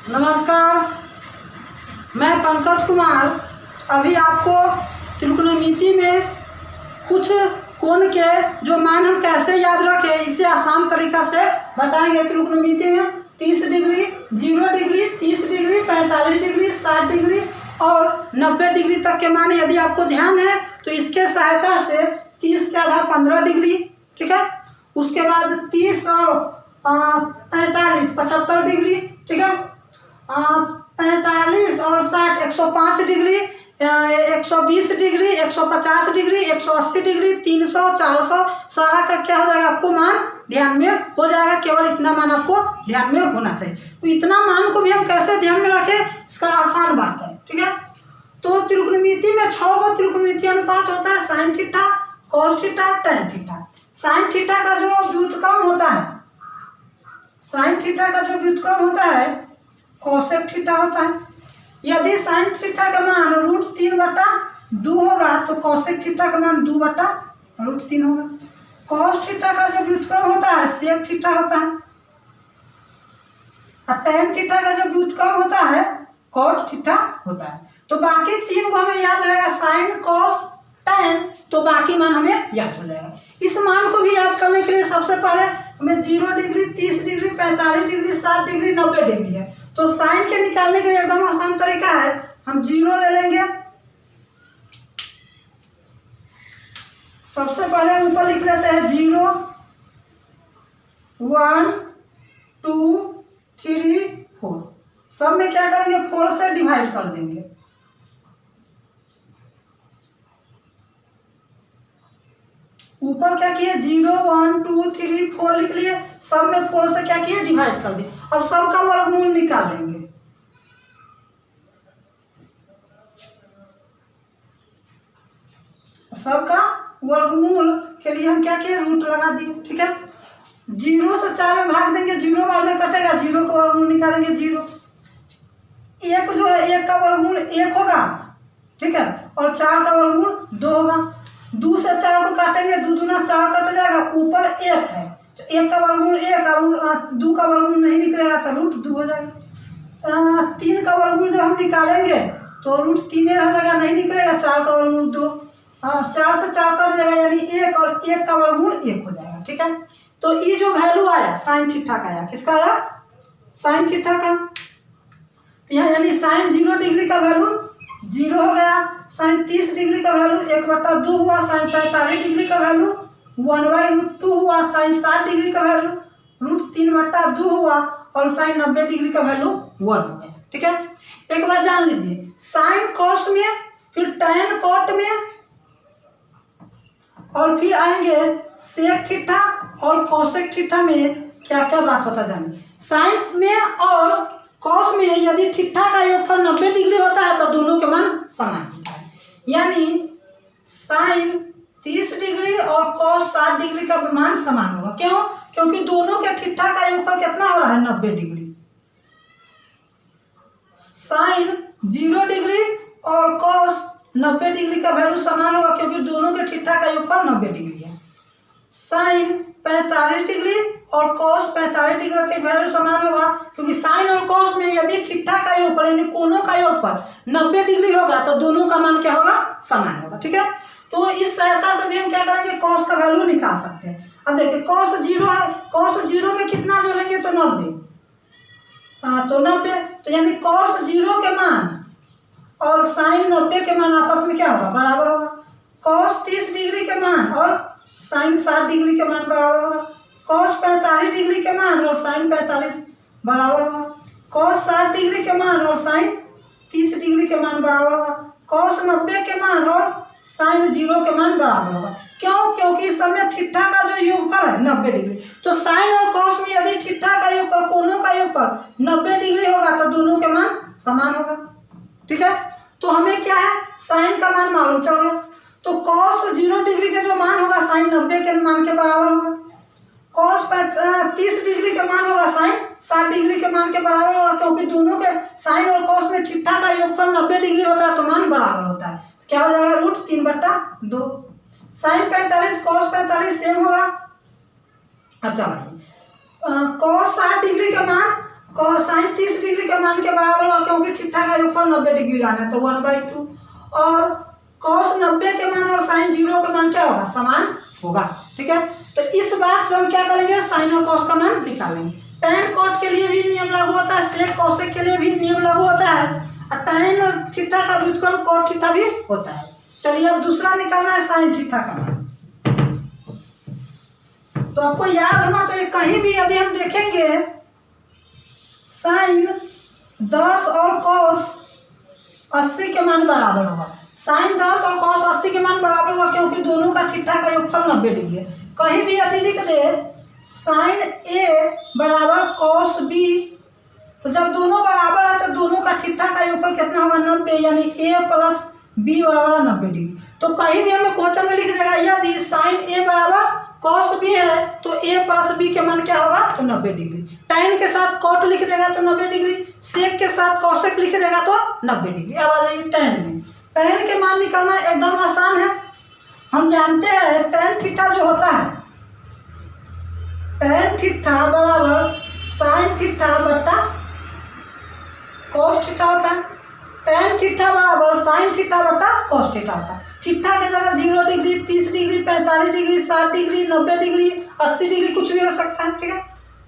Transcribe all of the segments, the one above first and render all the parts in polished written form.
नमस्कार, मैं पंकज कुमार अभी आपको त्रिकोणमिति में कुछ कोण के जो मान हम कैसे याद रखें इसे आसान तरीका से बताएंगे। त्रिकोणमिति में 30 degree, 0 degree, 30 degree, 45 degree, 60 degree और 90 डिग्री तक के मान यदि आपको ध्यान है तो इसके सहायता से 30 के आधा 15 डिग्री, ठीक है। उसके बाद 30 और 45 75 डिग्री, ठीक है। 45 और 60 105 डिग्री, 120 डिग्री, 150 डिग्री, 180 डिग्री, 300, 400 सारा का क्या हो जाएगा आपको मान ध्यान में हो जाएगा। केवल इतना मान आपको ध्यान में होना चाहिए। तो इतना मान को भी हम कैसे ध्यान में रखें इसका आसान बात है, ठीक है। तो त्रिकोणमिति में 6 गो त्रिकोणमिति अनुपात होता है, sine theta, cos theta, tan theta. Sine theta का जो व्युत्क्रम होता है, साइन थीटा का जो व्युत्क्रम होता है कोसेक थीटा होता है। यदि साइन थीटा का मान √3/2 होगा तो कोसेक थीटा का मान 2/√3 होगा। कॉस थीटा का जो व्युत्क्रम होता है सेक थीटा होता है और टैन थीटा का जो व्युत्क्रम होता है कॉट थीटा होता है। तो बाकी 3 को हमें याद रहेगा, साइन, कॉस, टैन, तो बाकी मान हमें याद हो जाएगा। इस मान को भी याद करने के लिए सबसे पहले हमें 0 degree, 30 degree, 45 degree, 60 degree, 90 degree है। तो साइन के निकालने के लिए एकदम आसान तरीका है, हम 0 ले लेंगे। सबसे पहले ऊपर लिख लेते हैं 0, 1, 2, 3, 4। सब में क्या करेंगे 4 से डिवाइड कर देंगे। ऊपर क्या किए 0, 1, 2, 3, 4 लिख लिए। सब में 4 से क्या किए डिवाइड कर दिए। अब सब का वर्गमूल निकालेंगे। सब का वर्गमूल के लिए हम क्या किए रूट लगा दिए, ठीक है। 0 से 4 में भाग देंगे, 0 बाद में कटेगा, 0 का वर्गमूल निकालेंगे 0। 1 जो है 1 का वर्गमूल 1 होगा, ठीक है, और 4 का वर्गमूल 2 होगा। 2 से 4 को काटेंगे, 2 दूना 4 कट जाएगा, ऊपर 1 है तो 1 का वर्गमूल 1 और 2 का वर्गमूल नहीं निकलेगा तो √2 हो जाएगा। 3 का वर्गमूल जब हम निकालेंगे तो √3 रह जाएगा, नहीं निकलेगा, 4 का वर्गमूल 2, 4 से 4 कट जाएगा यानी 1 और 1 का वर्गमूल 1 हो जाएगा, ठीक है। तो ये जो वैल्यू आया साइन थीटा का आया, किसका आया साइन थीटा का। यहाँ यानी साइन 0 डिग्री का वैल्यू 0 हो गया, साइन 30 डिग्री का वैल्यू 1/2 हुआ, साइन 45 डिग्री का वैल्यू 1/√2 हुआ, साइन 60 डिग्री का वैल्यू √3/2 हुआ और साइन 90 डिग्री का वैल्यू 1 हो गया, ठीक है। एक बार जान लीजिए साइन कॉस में, फिर टैन कॉट में और फिर आएंगे सेक थीटा और कोसेक थीटा में क्या क्या बात होता जानिए। साइन में और कॉस में यदि थीटा का योगफल 90 डिग्री होता है तो दोनों के मान समान होता है। यानी साइन 30 डिग्री और कॉस 60 डिग्री का मान समान होगा। क्यों? क्योंकि दोनों के थीटा का योगफल कितना हो रहा है 90 डिग्री। साइन 0 डिग्री और कॉस 90 डिग्री का वैल्यू समान होगा क्योंकि दोनों के थीटा का योगफल 90 डिग्री है। साइन 45 डिग्री और कॉस 45 डिग्री का वैल्यू समान होगा क्योंकि साइन और कॉस में यदि थीटा का योगफल यानी कोणों का योगफल 90 डिग्री होगा तो दोनों का मान क्या होगा समान होगा, ठीक है। तो इस सहायता से भी हम क्या करेंगे कॉस का वैल्यू निकाल सकते हैं। अब देखिए कॉस 0 है, कॉस 0 में कितना जोड़ेंगे तो 90, तो 90, तो यानी कॉस 0 के मान और साइन 90 के मान आपस में क्या होगा बराबर होगा। कॉस 30 डिग्री के मान और साइन 60 डिग्री के मान बराबर होगा। कॉस 45 डिग्री के मान और साइन 45 बराबर होगा। कॉस 60 डिग्री के मान और साइन 30 डिग्री के मान बराबर होगा। कॉस 90 के मान और साइन 0 के मान बराबर होगा। क्यों? क्योंकि इस समय थीटा का जो योगफल है 90 डिग्री, तो साइन और कॉस में यदि थीटा का योगफल कोणों का योगफल 90 डिग्री होगा तो दोनों के मान समान होगा, ठीक है। तो हमें क्या है साइन का मान मालूम चल गया, तो कॉस 0 डिग्री का जो मान होगा साइन 90 के मान के बराबर होगा। कॉस 30 डिग्री का मान होगा साइन 60 डिग्री के मान के बराबर होगा क्योंकि दोनों के साइन और कॉस में थीटा का योगफल 90 डिग्री होता है तो मान बराबर होता है। क्या हो जाएगा √3/2। साइन 45 कॉस 45 सेम होगा। अब चलिए कॉस 60 डिग्री का मान साइन 30 डिग्री के मान के बराबर होगा क्योंकि थीटा का योगफल 90 डिग्री लाना है तो 1/2। और कॉस 90 के मान और साइन 0 के मान क्या होगा, समान होगा। ठीक है, तो इस बात से हम क्या करेंगे, साइन और कॉस का मान निकालेंगे। tan कॉट के लिए भी नियम लागू होता है, सेक कॉसेक के लिए भी नियम लागू होता है, और tan थीटा का व्युत्क्रम कॉट थीटा भी होता है। चलिए अब दूसरा निकालना है साइन थीटा का मान। तो आपको याद होना चाहिए, कहीं भी यदि हम देखेंगे साइन 10 और कॉस 80 के मान बराबर होगा। साइन 10 और कॉस 80 के मान बराबर होगा क्योंकि दोनों का थीटा का योगफल 90 डिग्री है। कहीं भी यदि लिख दे साइन ए बराबर कॉस बी, तो जब दोनों बराबर है तो दोनों का थीटा का योगफल कितना होगा, 90, यानी ए प्लस बी बराबर 90 डिग्री। तो कहीं भी हमें क्वेश्चन में लिख देगा यदि साइन ए बराबर कॉस बी है तो ए प्लस बी के मान क्या होगा, तो 90 डिग्री। tan के साथ कॉट लिख देगा तो 90 डिग्री, सेक के साथ कॉसेक लिख देगा तो 90 डिग्री। अब आ जाइए tan में। tan के मान निकालना एकदम आसान है। हम जानते हैं tan थीटा जो होता है, tan थीटा बराबर साइन थीटा बटा कॉस थीटा होता है। tan थीटा बराबर साइन थीटा बटा कॉस थीटा होता है। थीटा की जगह 0 degree, 30 degree, 45 degree, 60 degree, 90 degree, 80 degree कुछ भी हो सकता है। ठीक है,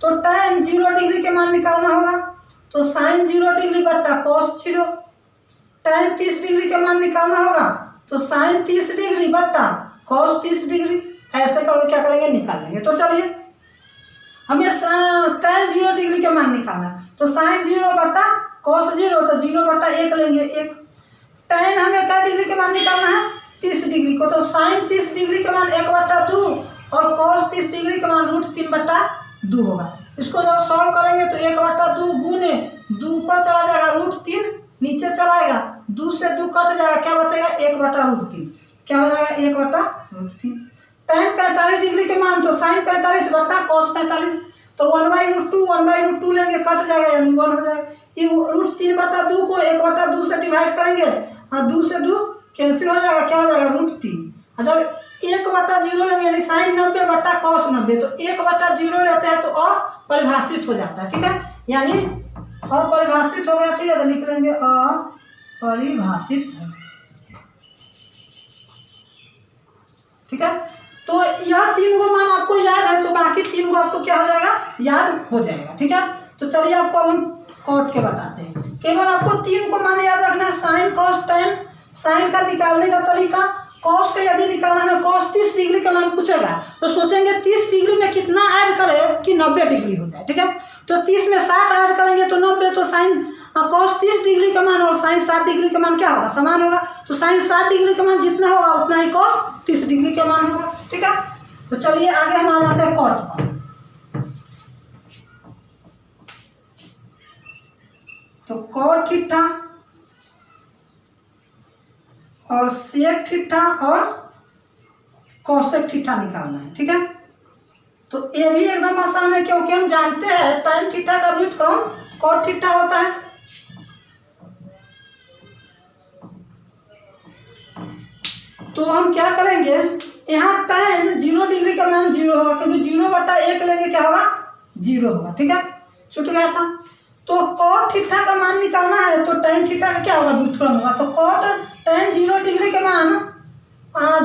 तो tan 0 डिग्री के मान निकालना होगा तो साइन 0 डिग्री बटा कॉस 0। tan 30 डिग्री के मान निकालना होगा तो साइन 30 डिग्री बटा कॉस 30 डिग्री। ऐसे करके क्या करेंगे, निकाल लेंगे। तो चलिए हमें tan 0 डिग्री के मान निकालना है तो साइन 0 बटा कॉस 0, तो 0 बटा 1 लेंगे 1। tan हमें क्या डिग्री के मान निकालना है, 30 डिग्री को, तो साइन 30 डिग्री के मान 1/2 और कॉस 30 डिग्री के मान √3/2 होगा। इसको जब सॉल्व करेंगे तो 1/2 गुने 2 ऊपर चला जाएगा, √3 नीचे चलाएगा, 2 से 2 कट जाएगा, क्या बचेगा 1/√3, क्या हो जाएगा 1/√3। tan 45 डिग्री के मान तो साइन 45 बटा कॉस 45, तो 1/√2 लेंगे, कट जाएगा यानी 1 हो जाएगा। ये √3/2 को 1/2 से डिवाइड करेंगे और 2 से 2 कैंसिल हो जाएगा, क्या हो जाएगा √3। जब 1/0 लेंगे यानी साइन 90 बटा कॉस 90, तो 1/0 लेते हैं तो और परिभाषित हो जाता है। ठीक है, यानी और परिभाषित हो गया। ठीक है, तो लिख लेंगे अपरिभाषित है। ठीक है, तो यह 3 गो मान आपको याद है तो बाकी 3 गो आपको क्या हो जाएगा, याद हो जाएगा। ठीक है, तो चलिए आपको हम कॉट के बताते हैं। केवल आपको 3 को मान याद रखना है, साइन कॉस tan। साइन का निकालने का तरीका, कॉस का यदि निकालना है, कॉस 30 डिग्री का मान पूछेगा तो सोचेंगे 30 डिग्री में कितना ऐड करें कि 90 डिग्री हो जाए। ठीक है, तो 30 में 60 ऐड करेंगे तो 90, तो साइन कॉस 30 डिग्री का मान और साइन 60 डिग्री का मान क्या होगा, समान होगा। तो साइन 60 डिग्री का मान जितना होगा उतना ही कॉस 30 डिग्री का मान होगा। ठीक है, तो चलिए आगे हम आ जाते हैं कॉट पर। तो कॉट थीटा और सेक थीटा और कॉसेक थीटा निकालना है। ठीक है, तो ये भी एकदम आसान है क्योंकि हम जानते हैं tan थीटा का व्युत्क्रम कॉट थीटा होता है। तो हम क्या करेंगे, यहाँ tan 0 डिग्री का मान 0 होगा क्योंकि 0/1 लेंगे, क्या होगा 0 होगा। ठीक है, छूट गया था। तो कॉट थीटा का मान निकालना है तो tan थीटा का क्या होगा, व्युत्क्रम होगा। तो कॉट tan 0 डिग्री के मान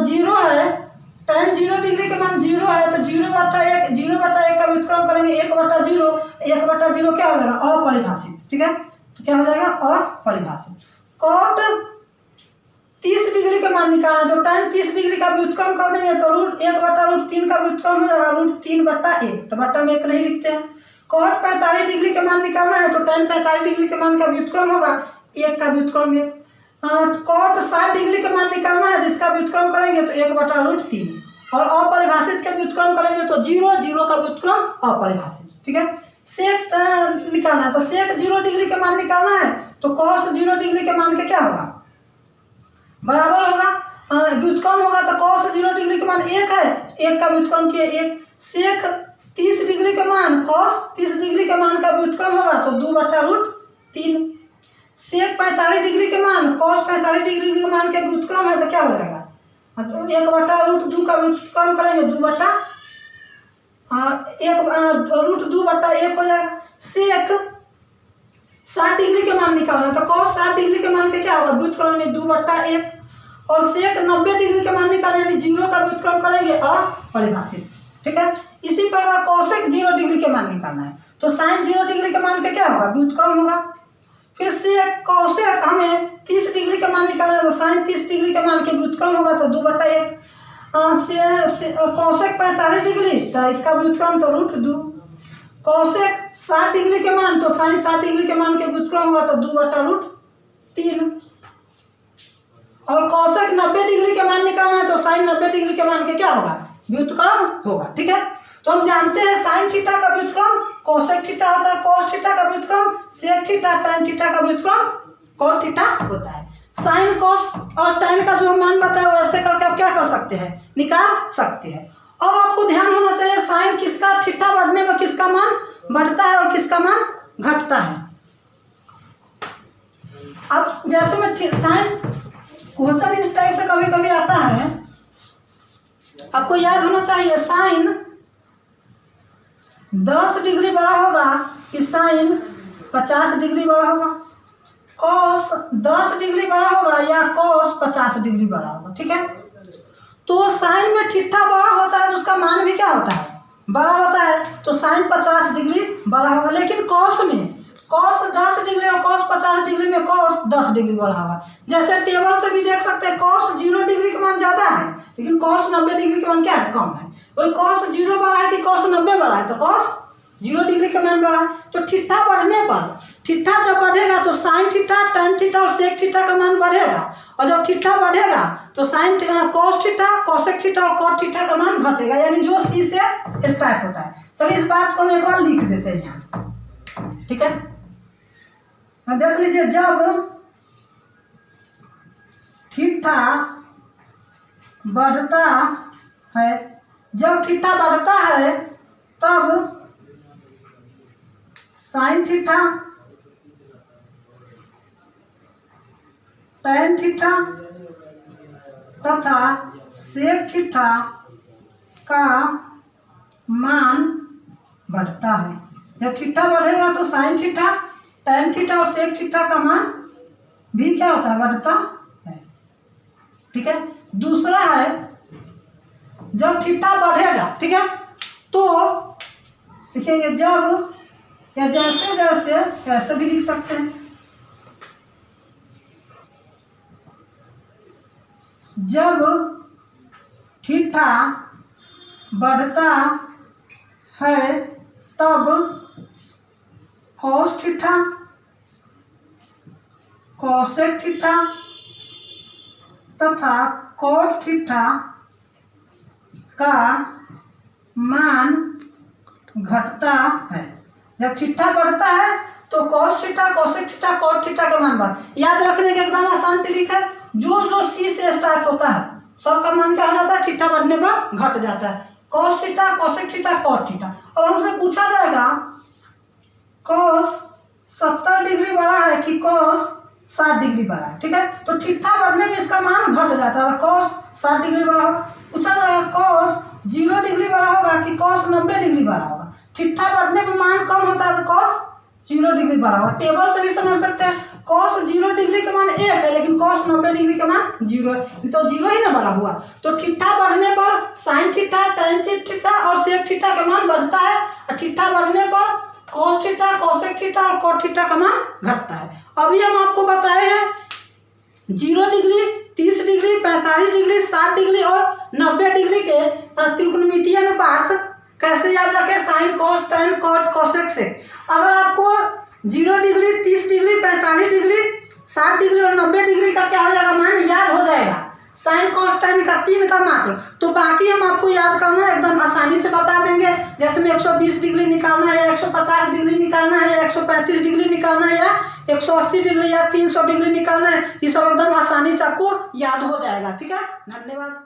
0 है, tan 0 डिग्री के मान 0 है तो 0/1 का व्युत्क्रम करेंगे 1/0। 1/0 क्या हो जाएगा, अपरिभाषित। ठीक है, तो क्या हो जाएगा, अपरिभाषित। कॉट 30 डिग्री के मान निकालना, तो tan 30 डिग्री का व्युत्क्रम कर देंगे तो √1/√3 का व्युत्क्रम हो जाएगा √3/1, तो बट्टा में 1 नहीं लिखते हैं। कॉट 45 डिग्री के मान निकालना है तो tan 45 डिग्री के मान का व्युत्क्रम होगा 1 का व्युत्क्रम 1। कॉट 60 डिग्री का मान निकालना है जिसका व्युत्क्रम करेंगे तो 1/√3, और अपरिभाषित का व्युत्क्रम करेंगे तो 0 का व्युत्क्रम अपरिभाषित। ठीक है, सेक निकालना है तो सेक 0 डिग्री का मान निकालना है तो कॉस 0 डिग्री के मान का क्या होगा, बराबर होगा, व्युत्क्रम होगा तो कॉस 0 डिग्री के मान 1 है, 1 का व्युत्क्रम किए 1। सेक 30 डिग्री का मान कॉस 30 डिग्री के मान का व्युत्क्रम होगा तो 2/√3। सेक 45 डिग्री के मान कॉस 45 डिग्री के मान के व्युत्क्रम है तो क्या हो जाएगा, तो 1/√2 का व्युत्क्रम करेंगे 2/1 हो जाएगा। सेक 60 डिग्री के मान निकालना है, तो cos 60 डिग्री के मान के क्या होगा, व्युत्क्रम यानी 2/1, और sec 90 डिग्री के मान निकालना यानी 0 का व्युत्क्रम करेंगे अपरिभाषित। ठीक है, इसी प्रकार cosec 0 डिग्री के मान निकालना है, तो sin 0 डिग्री के मान के क्या होगा, व्युत्क्रम होगा। फिर sec cosec हमें 30 डिग्री के मान निकालना है, तो sin 30 डिग्री के मान के व्युत्क्रम होगा, तो 2/1। cosec 45 डिग्री, तो इसका व्युत्क्रम तो √2। cosec 60 डिग्री के मान, तो sin 60 डिग्री के मान के व्युत्क्रम होगा, तो 2/√3। और cosec 90 डिग्री के मान निकालना है, तो sin 90 डिग्री के मान के क्या होगा, व्युत्क्रम होगा। ठीक है, तो हम जानते हैं sin थीटा का व्युत्क्रम cosec थीटा होता है, cos थीटा का व्युत्क्रम sec थीटा, tan थीटा का व्युत्क्रम cot थीटा होता है। sin cos और tan का जो मान बताया वो ऐसे करके आप क्या कर सकते हैं, निकाल सकते हैं। अब आपको ध्यान होना चाहिए sin किसका, थीटा बढ़ने में किसका मान बढ़ता है और किसका मान घटता है। अब जैसे मैं sin क्वेश्चन इस टाइप से कभी कभी आता है, आपको याद होना चाहिए sin 10 डिग्री बड़ा होगा कि sin 50 डिग्री बड़ा होगा, cos 10 डिग्री बड़ा होगा या cos 50 डिग्री बड़ा होगा। ठीक है, तो sin में थीटा बड़ा होता है तो उसका मान भी क्या होता है, बड़ा होता है, तो sin 50 डिग्री बड़ा होगा। लेकिन cos में cos 10 डिग्री और cos 50 डिग्री में cos 10 डिग्री बड़ा होगा। जैसे टेबल से भी देख सकते हैं cos 0 डिग्री का मान ज़्यादा है, लेकिन cos 90 डिग्री का मान क्या है, कम है। वही cos 0 बड़ा है कि cos 90 बड़ा है, तो cos 0 डिग्री का मान बढ़ा। तो थीटा बढ़ने पर, थीटा जब बढ़ेगा तो sin थीटा, tan थीटा और sec थीटा का मान बढ़ेगा, और जब थीटा बढ़ेगा तो sin cos theta, cosec theta और cot थीटा का मान घटेगा, यानी जो C से स्टार्ट होता है। चलिए इस बात को हम एक बार लिख देते हैं यहाँ। ठीक है, देख लीजिए, जब थीटा बढ़ता है, जब थीटा बढ़ता है तब sin थीटा, tan थीटा तथा sec थीटा का मान बढ़ता है। जब थीटा बढ़ेगा तो sin थीटा, tan थीटा और sec थीटा का मान भी क्या होता है, बढ़ता है। ठीक है, दूसरा है जब थीटा बढ़ेगा, ठीक है, तो लिखेंगे जब, या जैसे जैसे ऐसे भी लिख सकते हैं, जब थीटा बढ़ता है तब cos थीटा, cosec थीटा तथा cot थीटा का मान घटता है। जब थीटा बढ़ता है तो cos theta, cosec theta, cot theta का मान बढ़। याद रखने के एकदम आसान तरीका है, जो जो C से स्टार्ट होता है सबका मान क्या हो जाता है, थीटा बढ़ने पर घट जाता है। cos theta, cosec theta, cot theta. अब हमसे पूछा जाएगा cos 70 डिग्री बड़ा है कि cos 60 डिग्री बड़ा है। ठीक है, तो थीटा बढ़ने में इसका मान घट जाता है, cos 60 डिग्री बड़ा होगा। पूछा जाएगा cos 0 डिग्री बड़ा होगा कि cos 90 डिग्री बड़ा होगा। थीटा बढ़ने में मान कम होता है तो cos 0 डिग्री बड़ा होगा। टेबल से भी समझ सकते हैं, cos 0 डिग्री का मान 1 है, लेकिन cos 90 डिग्री का मान 0 है, तो 0 ही ना बड़ा हुआ। तो थीटा बढ़ने पर sin थीटा, tan थीटा और sec थीटा का मान बढ़ता है, और थीटा बढ़ने पर cos थीटा, cosec थीटा और cot थीटा का मान घटता है। अभी हम आपको बताए हैं 0 डिग्री, 30 डिग्री, 45 डिग्री, 60 डिग्री और 90 डिग्री के त्रिकोणमितीय अनुपात कैसे याद रखें, sin, cos, tan, cot, cosec, sec। अगर आपको 0 डिग्री, 30 डिग्री, 45 डिग्री, 60 डिग्री और 90 डिग्री का क्या हो जाएगा मान याद हो जाएगा, sin, cos, tan का 3 का मात्र, तो बाकी हम आपको याद करना एकदम आसानी से बता देंगे। जैसे में 120 डिग्री निकालना है, या 150 डिग्री निकालना है, या 135 डिग्री निकालना है, या 180 डिग्री या 300 डिग्री निकालना है, ये सब एकदम आसानी से आपको याद हो जाएगा। ठीक है, धन्यवाद।